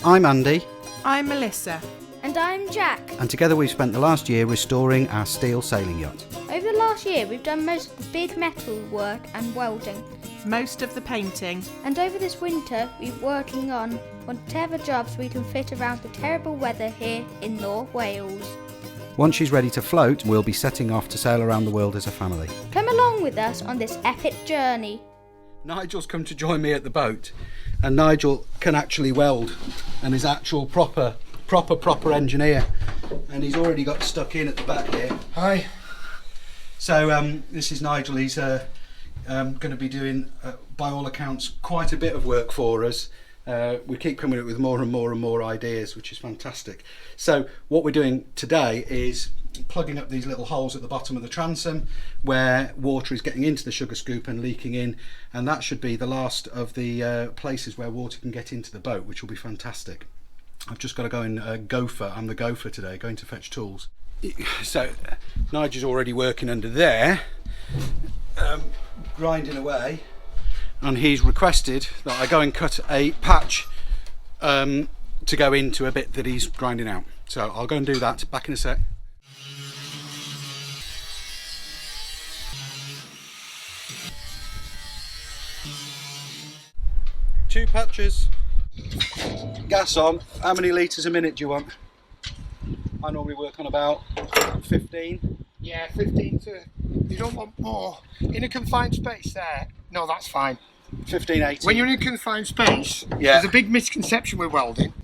I'm Andy. I'm Melissa. And I'm Jack. And together we've spent the last year restoring our steel sailing yacht. Over the last year we've done most of the big metal work and welding. Most of the painting. And over this winter we're working on whatever jobs we can fit around the terrible weather here in North Wales. Once she's ready to float, we'll be setting off to sail around the world as a family. Come along with us on this epic journey. Nigel's come to join me at the boat, and Nigel can actually weld and is actual proper engineer, and he's already got stuck in at the back here. Hi. So this is Nigel. He's going to be doing, by all accounts, quite a bit of work for us. We keep coming up with more and more ideas, which is fantastic. So what we're doing today is plugging up these little holes at the bottom of the transom where water is getting into the sugar scoop and leaking in, and that should be the last of the places where water can get into the boat, which will be fantastic. I've just got to go and gopher. I'm the gopher today, going to fetch tools. So Nigel's already working under there, grinding away, and he's requested that I go and cut a patch to go into a bit that he's grinding out. So I'll go and do that. Back in a sec. Two patches. Gas on. How many litres a minute do you want? I normally work on about 15. Yeah, 15 to... You don't want more. In a confined space there, no, that's fine. 15, 18. When you're in a confined space, there's a big misconception with welding.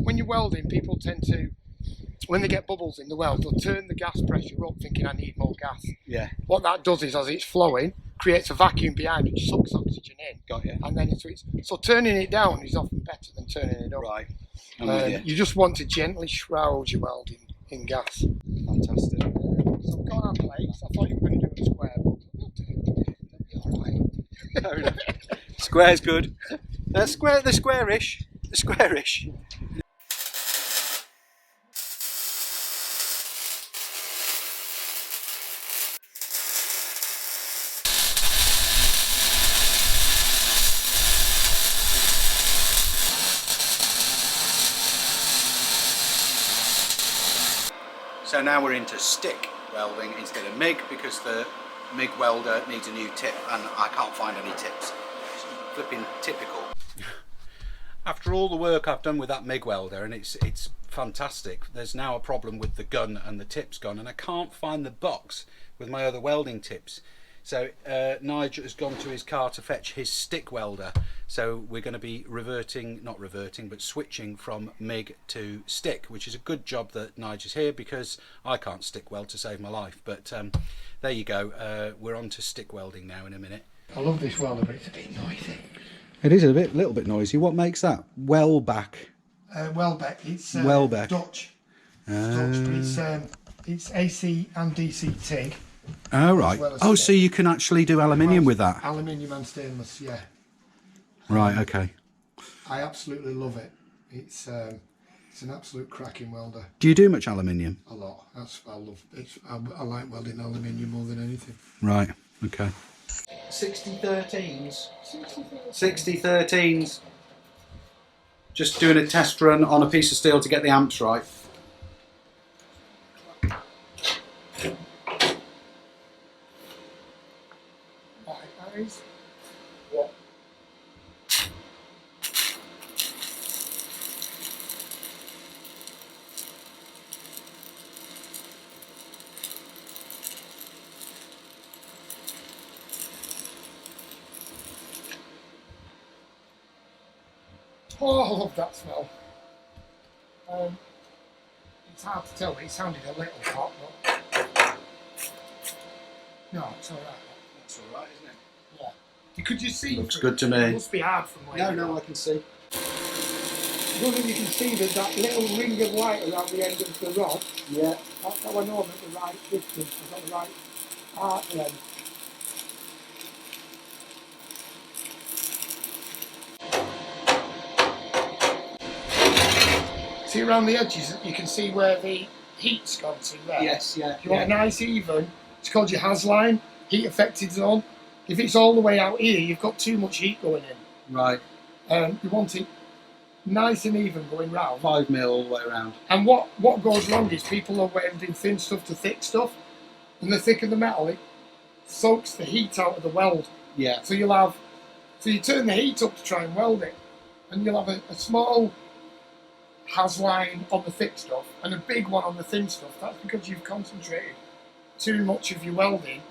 When you're welding, people tend to, when they get bubbles in the weld, they'll turn the gas pressure up thinking I need more gas. Yeah. What that does is, as it's flowing, creates a vacuum behind which sucks oxygen in. Got you. And then so turning it down is often better than turning it up. Right. I'm with you just want to gently shroud your welding in gas. Fantastic. So we've got our plates. I thought you were going to do a square, but we'll do it. It'll be all right. Fair enough. Square's good. The squarish. So now we're into stick welding instead of MIG, because the MIG welder needs a new tip and I can't find any tips. It's flipping typical. After all the work I've done with that MIG welder, and it's fantastic, there's now a problem with the gun and the tips gone, and I can't find the box with my other welding tips. So Nigel has gone to his car to fetch his stick welder, so we're going to be switching from MIG to stick, which is a good job that Nigel's here, because I can't stick weld to save my life. But there you go, we're on to stick welding now in a minute. I love this welder, but it's a bit noisy. It is a little bit noisy. What makes that? Welbeck. Welbeck. It's Welbeck. Dutch. It's Dutch, but it's AC and DC TIG. Oh right. Oh, so you can actually do aluminium with that? Aluminium and stainless, yeah. Right. Okay. I absolutely love it. It's an absolute cracking welder. Do you do much aluminium? A lot. I love it. I like welding aluminium more than anything. Right. Okay. 6013s. 6013s. Just doing a test run on a piece of steel to get the amps right. Yeah. Oh, I love that smell. It's hard to tell, but it sounded a little hot, but no, it's alright. That's alright, isn't it? Yeah. Could you see? Looks good to me. It must be hard from where No, I can see. I don't think you can see that little ring of light around the end of the rod. Yeah. That's how I know I'm at the right distance, I've got the right arc length. See around the edges, you can see where the heat's gone to there. Yes, yeah. You want a nice even, it's called your has line, heat affected zone. If it's all the way out here, you've got too much heat going in. Right. You want it nice and even going round. 5 mil all the way around. And what goes wrong is people are welding thin stuff to thick stuff, and the thicker the metal, it soaks the heat out of the weld. Yeah. So you turn the heat up to try and weld it, and you'll have a small has line on the thick stuff and a big one on the thin stuff. That's because you've concentrated too much of your welding.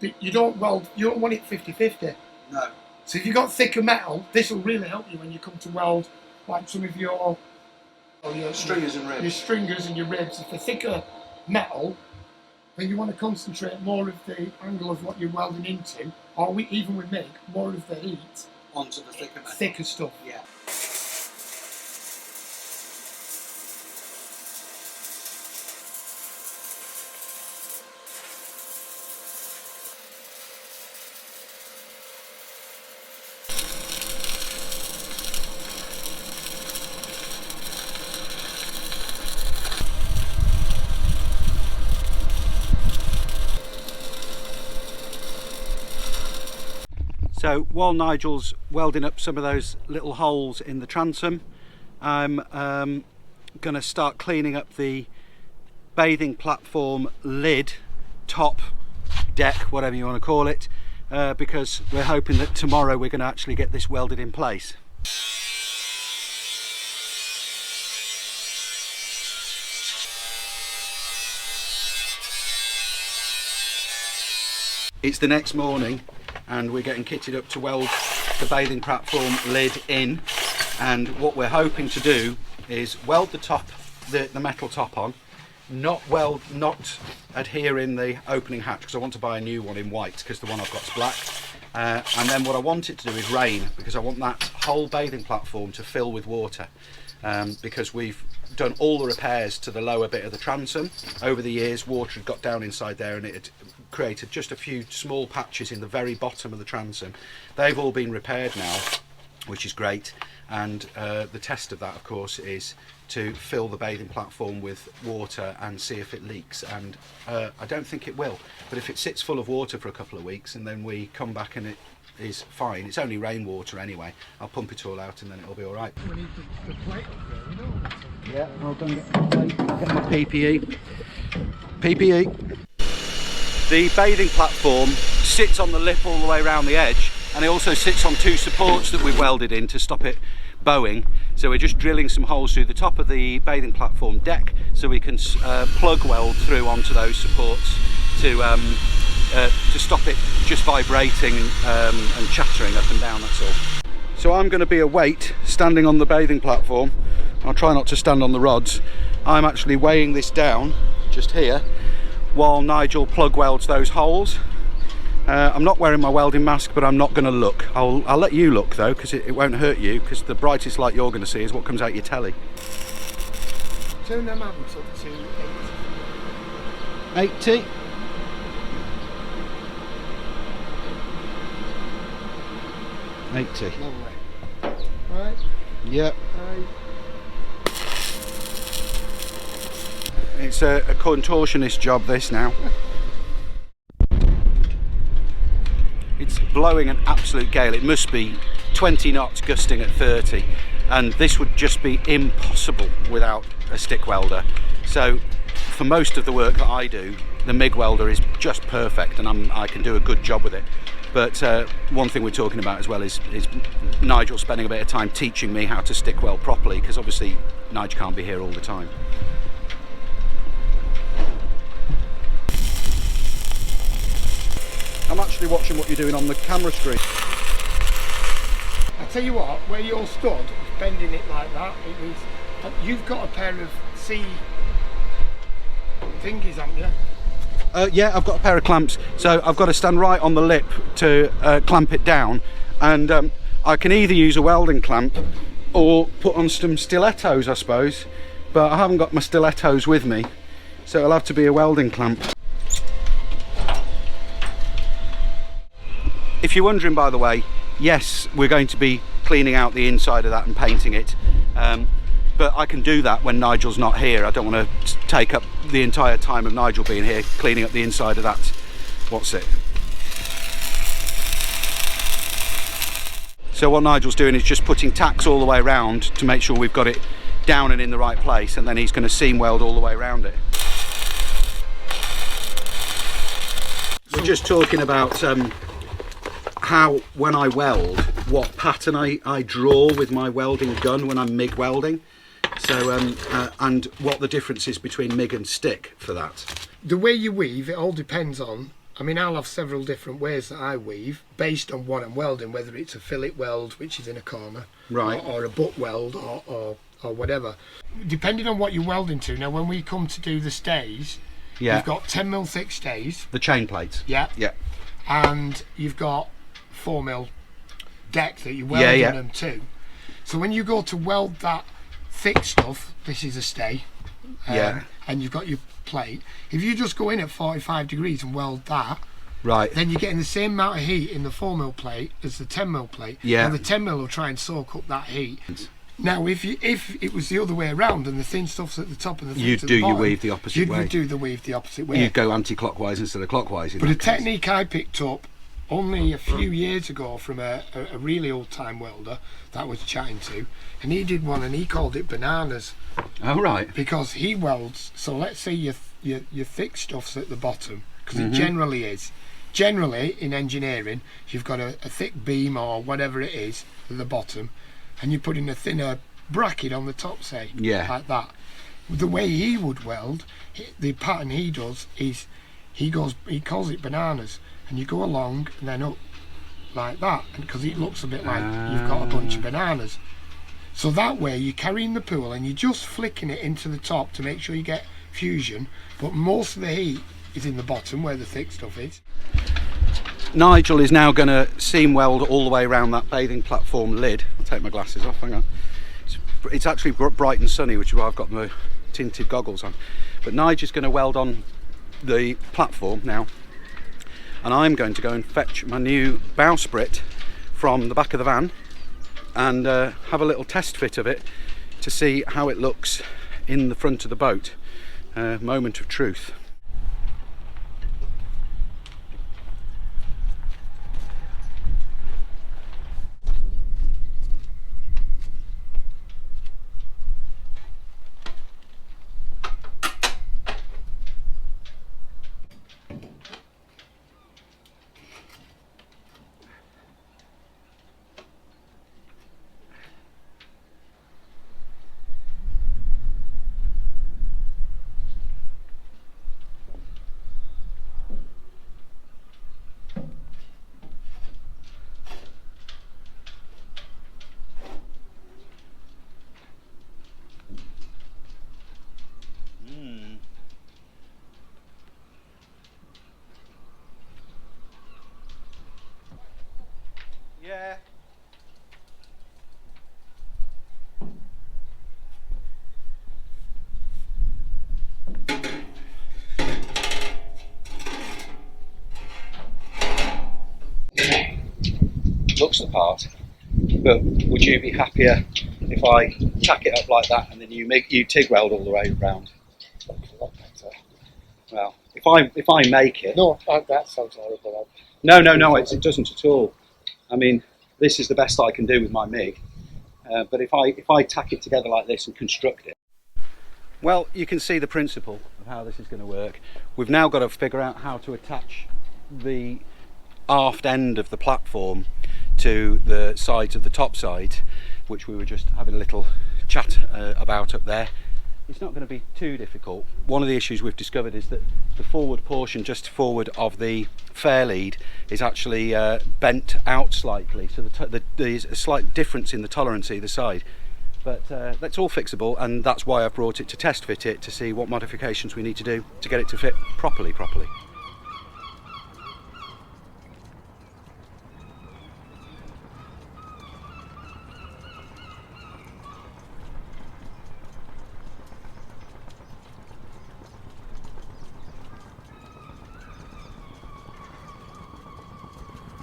You don't want it 50-50. No. So if you've got thicker metal, this will really help you when you come to weld like some of your Stringers and ribs. Your stringers and your ribs. If they're thicker metal, then you want to concentrate more of the angle of what you're welding into, or even with MIG, more of the heat Onto the thicker metal. thicker stuff. Yeah. So while Nigel's welding up some of those little holes in the transom, I'm going to start cleaning up the bathing platform lid, top, deck, whatever you want to call it, because we're hoping that tomorrow we're going to actually get this welded in place. It's the next morning and we're getting kitted up to weld the bathing platform lid in, and what we're hoping to do is weld the top, the metal top on, not adhere in the opening hatch, because I want to buy a new one in white because the one I've got is black, and then what I want it to do is rain, because I want that whole bathing platform to fill with water, because we've done all the repairs to the lower bit of the transom. Over the years water had got down inside there and it had created just a few small patches in the very bottom of the transom. They've all been repaired now, which is great, and the test of that of course is to fill the bathing platform with water and see if it leaks, and I don't think it will, but if it sits full of water for a couple of weeks and then we come back and it is fine, it's only rainwater anyway, I'll pump it all out and then it'll be alright. We need the plate up there, you know. Yeah, I'll go and get my plate, get my PPE. The bathing platform sits on the lip all the way around the edge, and it also sits on two supports that we've welded in to stop it bowing. So we're just drilling some holes through the top of the bathing platform deck so we can plug weld through onto those supports to stop it just vibrating and chattering up and down, that's all. So I'm going to be a weight standing on the bathing platform. I'll try not to stand on the rods. I'm actually weighing this down just here while Nigel plug welds those holes. I'm not wearing my welding mask, but I'm not going to look. I'll let you look though, because it won't hurt you, because the brightest light you're going to see is what comes out your telly. Turn them amps up to 80. 80. Lovely. Right. Yep. Right. It's a contortionist job this now. It's blowing an absolute gale. It must be 20 knots gusting at 30, and this would just be impossible without a stick welder. So for most of the work that I do, the MIG welder is just perfect, and I can do a good job with it. But one thing we're talking about as well is Nigel spending a bit of time teaching me how to stick weld properly, because obviously Nigel can't be here all the time. I'm actually watching what you're doing on the camera screen. I tell you what, where you're stood, bending it like that, it means you've got a pair of C thingies, haven't you? Yeah, I've got a pair of clamps, so I've got to stand right on the lip to clamp it down, and I can either use a welding clamp or put on some stilettos, I suppose, but I haven't got my stilettos with me, so it'll have to be a welding clamp. If you're wondering, by the way, yes, we're going to be cleaning out the inside of that and painting it, but I can do that when Nigel's not here. I don't want to take up the entire time of Nigel being here cleaning up the inside of that. What's it? So what Nigel's doing is just putting tacks all the way around to make sure we've got it down and in the right place, and then he's going to seam weld all the way around it. We're just talking about how, when I weld, what pattern I draw with my welding gun when I'm MIG welding. So and what the difference is between MIG and stick for that. The way you weave, it all depends on, I mean, I'll have several different ways that I weave based on what I'm welding, whether it's a fillet weld, which is in a corner, right, or a butt weld, or whatever. Depending on what you're welding to. Now, when we come to do the stays, yeah, you've got 10mm thick stays. The chain plates. Yeah. Yeah. And you've got 4mm deck that you're welding them to. So when you go to weld that thick stuff, this is a stay, and you've got your plate. If you just go in at 45 degrees and weld that, right, then you're getting the same amount of heat in the 4mm plate as the 10mm plate. Yeah. And the 10mm will try and soak up that heat. Now, if it was the other way around and the thin stuff's at the top and the thin's at the bottom, you weave the opposite way. You'd do the weave the opposite way. You'd go anti-clockwise instead of clockwise. But a technique I picked up only a few years ago from a really old-time welder that I was chatting to, and he did one and he called it bananas. Oh, right. Because he welds, so let's say your thick stuff's at the bottom, because it generally is. Generally, in engineering, you've got a thick beam or whatever it is at the bottom, and you put in a thinner bracket on the top, say, like that. The way he would weld, the pattern he does is he calls it bananas, and you go along and then up like that, because it looks a bit like you've got a bunch of bananas. So that way you're carrying the pool and you're just flicking it into the top to make sure you get fusion, but most of the heat is in the bottom where the thick stuff is. Nigel is now going to seam weld all the way around that bathing platform lid. I'll take my glasses off, hang on. It's actually bright and sunny, which is why I've got my tinted goggles on. But Nigel's going to weld on the platform now, and I'm going to go and fetch my new bowsprit from the back of the van and have a little test fit of it to see how it looks in the front of the boat. Moment of truth. Yeah. Looks the part, but would you be happier if I tack it up like that and then you TIG weld all the way around? Well, if I make it. No, that sounds horrible. No, it doesn't at all. I mean, this is the best I can do with my MIG. But if I tack it together like this and construct it. Well, you can see the principle of how this is going to work. We've now got to figure out how to attach the aft end of the platform to the sides of the top side, which we were just having a little chat about up there. It's not going to be too difficult. One of the issues we've discovered is that the forward portion just forward of the fair lead is actually bent out slightly, so there's a slight difference in the tolerance either side. But that's all fixable, and that's why I've brought it to test fit it to see what modifications we need to do to get it to fit properly.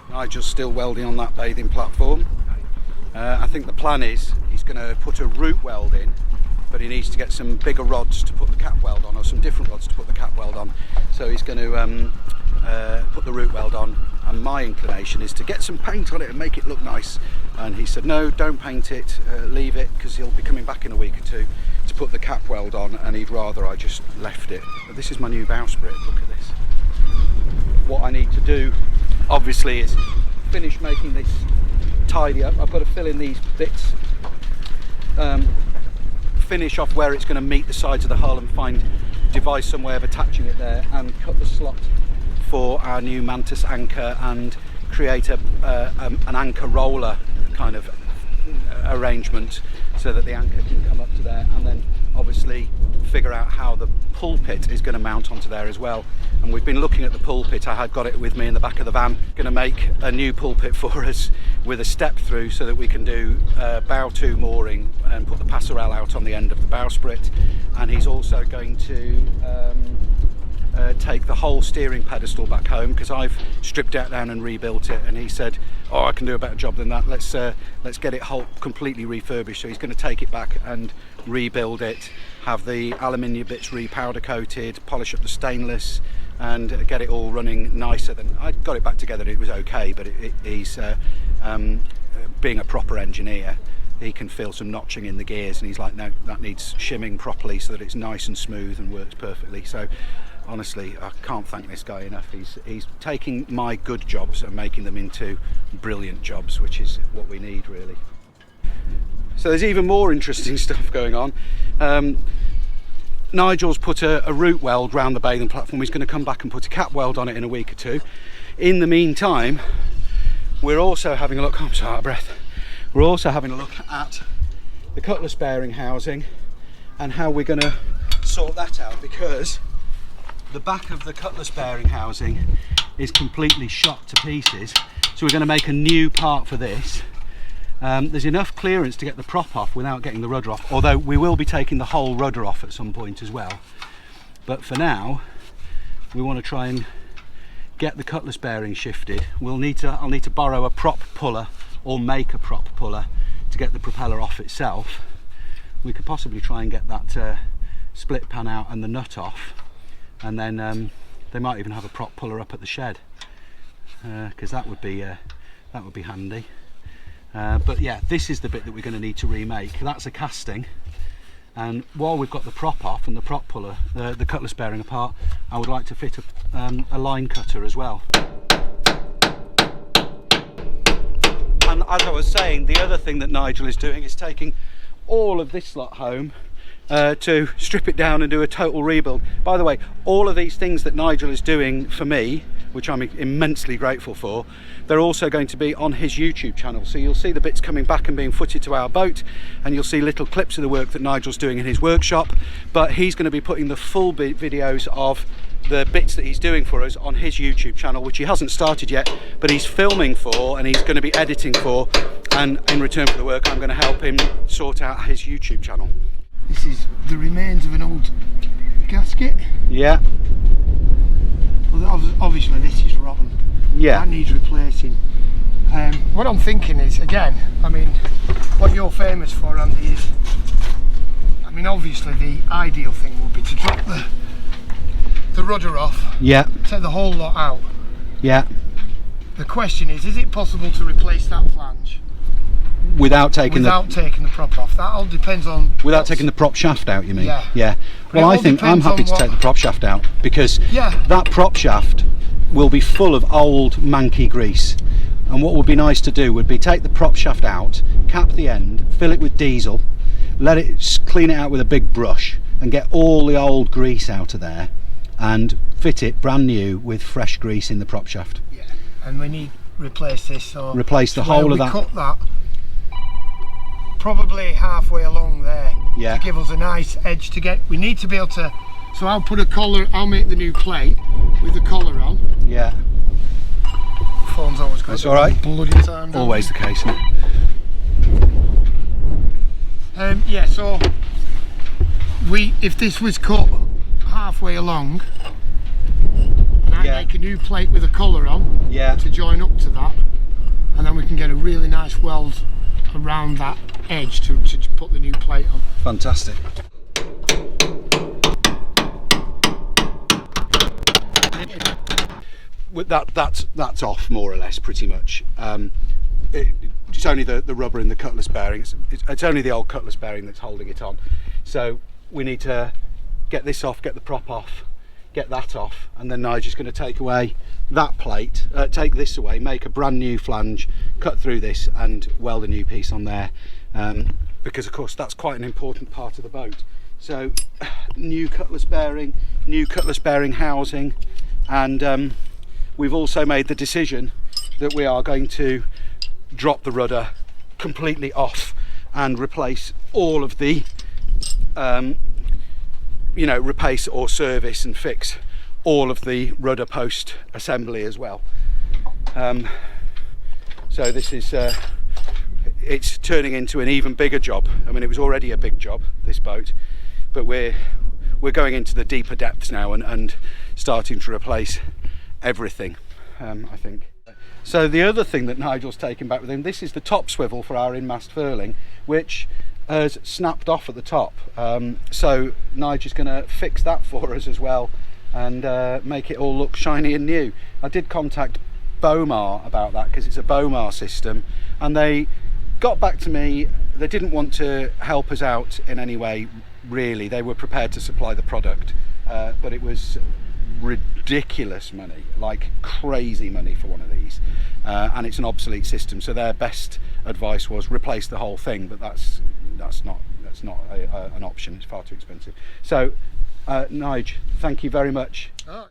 Nigel's still welding on that bathing platform. I think the plan is he's going to put a root weld in, but he needs to get some bigger rods to put the cap weld on, or some different rods to put the cap weld on. So he's going to put the root weld on, and my inclination is to get some paint on it and make it look nice. And he said, no, don't paint it, leave it, because he'll be coming back in a week or two to put the cap weld on, and he'd rather I just left it. But this is my new bowsprit, look at this. What I need to do obviously is finish making this tidy up. I've got to fill in these bits, finish off where it's going to meet the sides of the hull and devise some way of attaching it there, and cut the slot for our new Mantis anchor and create an anchor roller kind of arrangement so that the anchor can come up to there, and then obviously figure out how the pulpit is going to mount onto there as well. And we've been looking at the pulpit. I had got it with me in the back of the van. Going to make a new pulpit for us with a step through so that we can do bow to mooring and put the passerelle out on the end of the bowsprit. And he's also going to take the whole steering pedestal back home, because I've stripped it down and rebuilt it, and he said, oh, I can do a better job than that, let's get it whole completely refurbished. So he's going to take it back and rebuild it, have the aluminium bits repowder coated, polish up the stainless, and get it all running nicer than I got it back together. It was okay, but he's being a proper engineer, he can feel some notching in the gears, and he's like, no, that needs shimming properly so that it's nice and smooth and works perfectly. So honestly, I can't thank this guy enough. He's taking my good jobs and making them into brilliant jobs, which is what we need, really. So there's even more interesting stuff going on. Nigel's put a root weld round the bathing platform. He's going to come back and put a cap weld on it in a week or two. In the meantime, we're also having a look, I'm sorry, out of breath. We're also having a look at the cutlass bearing housing and how we're going to sort that out, because the back of the cutlass bearing housing is completely shot to pieces. So we're going to make a new part for this. There's enough clearance to get the prop off without getting the rudder off, although we will be taking the whole rudder off at some point as well. But for now, we want to try and get the cutlass bearing shifted. I'll need to borrow a prop puller or make a prop puller to get the propeller off itself. We could possibly try and get that split pan out and the nut off, and then they might even have a prop puller up at the shed, because that would be handy. But yeah, this is the bit that we're going to need to remake. That's a casting, and while we've got the prop off and the prop puller, the cutlass bearing apart, I would like to fit a line cutter as well. And as I was saying, the other thing that Nigel is doing is taking all of this lot home to strip it down and do a total rebuild. By the way, all of these things that Nigel is doing for me, which I'm immensely grateful for, they're also going to be on his YouTube channel. So you'll see the bits coming back and being footed to our boat, and you'll see little clips of the work that Nigel's doing in his workshop. But he's going to be putting the full videos of the bits that he's doing for us on his YouTube channel, which he hasn't started yet, but he's filming for and he's going to be editing for, and in return for the work I'm going to help him sort out his YouTube channel. This is the remains of an old gasket. Yeah. Well, obviously this is rotten. Yeah. That needs replacing. What I'm thinking is, again, I mean, what you're famous for, Andy, is, I mean, obviously the ideal thing would be to drop the rudder off. Yeah. Take the whole lot out. Yeah. The question is it possible to replace that flange without taking the prop off? That all depends on. Without taking the prop shaft out, you mean? Yeah. Yeah. Well, I think I'm happy to take the prop shaft out, because that prop shaft will be full of old manky grease. And what would be nice to do would be take the prop shaft out, cap the end, fill it with diesel, let it clean it out with a big brush, and get all the old grease out of there, and fit it brand new with fresh grease in the prop shaft. Yeah. And we need to replace this. So replace the whole of that. Cut that probably halfway along there, to give us a nice edge to get. We need to be able to. So I'll put a collar. I'll make the new plate with the collar on. Yeah. Phone's always got. That's all right. Bloody time. Always the case, isn't it? Yeah. So if this was cut halfway along, and I make a new plate with a collar on, to join up to that, and then we can get a really nice weld around that edge to put the new plate on. Fantastic. that's off more or less, pretty much. It's only the rubber in the cutlass bearing. It's only the old cutlass bearing that's holding it on. So we need to get this off, get the prop off, get that off, and then Nigel's going to take away that plate, take this away, make a brand new flange, cut through this and weld a new piece on there, because of course that's quite an important part of the boat. So new cutlass bearing housing, and we've also made the decision that we are going to drop the rudder completely off and replace all of the replace or service and fix all of the rudder post assembly as well. So this is it's turning into an even bigger job. I mean, it was already a big job, this boat, but we're going into the deeper depths now and starting to replace everything, I think. So the other thing that Nigel's taken back with him, this is the top swivel for our in-mast furling, which has snapped off at the top. So Nigel's going to fix that for us as well and make it all look shiny and new. I did contact Bowmar about that because it's a Bowmar system, and they got back to me. They didn't want to help us out in any way, really. They were prepared to supply the product, but it was ridiculous money, like crazy money for one of these, and it's an obsolete system. So their best advice was replace the whole thing, but that's not an option. It's far too expensive. So Nige, thank you very much. Oh,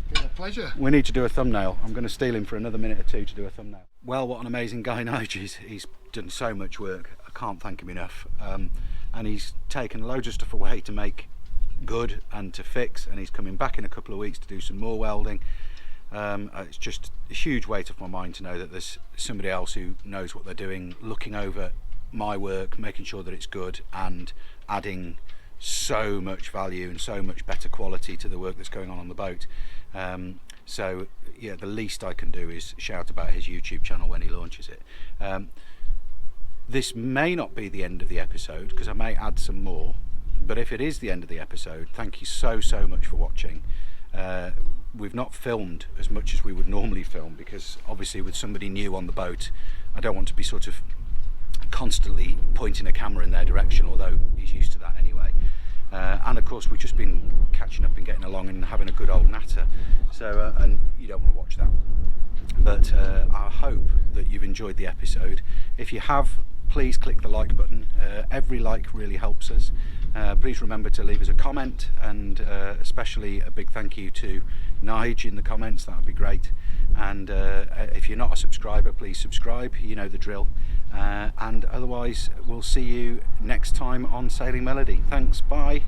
it's been a pleasure. We need to do a thumbnail. I'm going to steal him for another minute or two to do a thumbnail. Well, what an amazing guy Nige is. He's done so much work. I can't thank him enough, and he's taken loads of stuff away to make good and to fix, and he's coming back in a couple of weeks to do some more welding. It's just a huge weight off my mind to know that there's somebody else who knows what they're doing, looking over my work, making sure that it's good and adding so much value and so much better quality to the work that's going on the boat. So yeah, the least I can do is shout about his YouTube channel when he launches it. This may not be the end of the episode because I may add some more, but if it is the end of the episode, thank you so much for watching. We've not filmed as much as we would normally film because obviously with somebody new on the boat, I don't want to be sort of constantly pointing a camera in their direction, although he's used to that anyway. And of course we've just been catching up and getting along and having a good old natter, so and you don't want to watch that. But I hope that you've enjoyed the episode. If you have, please click the like button. Every like really helps us. Please remember to leave us a comment, and especially a big thank you to Nige in the comments. That would be great. And if you're not a subscriber, please subscribe. You know the drill. And otherwise, we'll see you next time on Sailing Melody. Thanks. Bye.